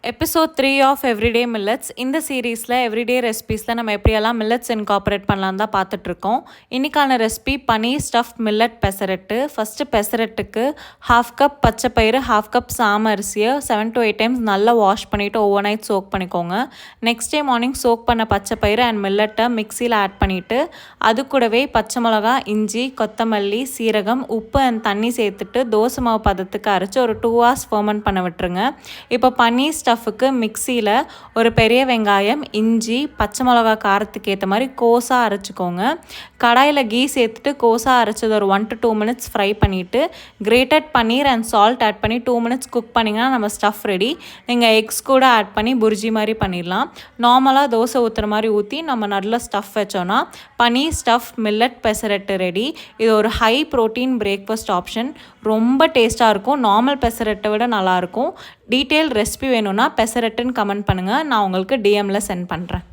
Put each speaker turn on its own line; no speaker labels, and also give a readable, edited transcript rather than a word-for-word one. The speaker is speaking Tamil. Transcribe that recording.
Episode 3 of everyday millets. இந்த சீரீஸில் எவ்ரிடே ரெசிபீஸில் நம்ம எப்படியெல்லாம் மில்லட்ஸ் இன்கார்பரேட் பண்ணலாம் தான் பார்த்துட்ருக்கோம். இன்றைக்கான recipe paneer stuffed millet pesarattu. First பெசரட்டுக்கு 1/2 கப் பச்சை பயிறு, 1/2 கப் சாம அரிசியை 7 to 8 டைம்ஸ் நல்லா வாஷ் பண்ணிவிட்டு ஓவர் நைட் சோக் பண்ணிக்கோங்க. நெக்ஸ்ட் டே மார்னிங் சோக் பண்ண பச்சை பயிறு அண்ட் மில்லட்டை மிக்சியில் ஆட் பண்ணிவிட்டு அது கூடவே பச்சை மிளகா, இஞ்சி, கொத்தமல்லி, சீரகம், உப்பு அண்ட் தண்ணி சேர்த்துட்டு தோசை மாவு பதத்துக்கு அரைச்சி ஒரு 2 hours ஃபர்மெண்ட் பண்ண விட்டுருங்க. இப்போ பனீர் ஸ்டஃபுக்கு மிக்சியில் ஒரு பெரிய வெங்காயம், இஞ்சி, பச்சை மிளகா காரத்துக்கு ஏற்ற மாதிரி கோஸாக அரைச்சிக்கோங்க. கடாயில் கீ சேர்த்துட்டு கோஸாக அரைச்சது ஒரு 1 to 2 minutes ஃப்ரை பண்ணிவிட்டு grated paneer and salt add பண்ணி 2 minutes குக் பண்ணிங்கன்னா நம்ம ஸ்டஃப் ரெடி. நீங்கள் எக்ஸ் கூட ஆட் பண்ணி புர்ஜி மாதிரி பண்ணிடலாம். நார்மலாக தோசை ஊற்றுற மாதிரி ஊற்றி நம்ம நல்ல ஸ்டஃப் வச்சோன்னா paneer stuff millet pesarattu ready. இது ஒரு ஹை ப்ரோட்டீன் பிரேக்ஃபாஸ்ட் ஆப்ஷன். ரொம்ப டேஸ்ட்டாக இருக்கும். நார்மல் பெசரட்டை விட நல்லாயிருக்கும். டீட்டெயில் ரெசிபி வேணும்னா பெசரட்டுன்னு கமெண்ட் பண்ணுங்கள். நான் உங்களுக்கு டிஎம்மில் சென்ட் பண்ணுறேன்.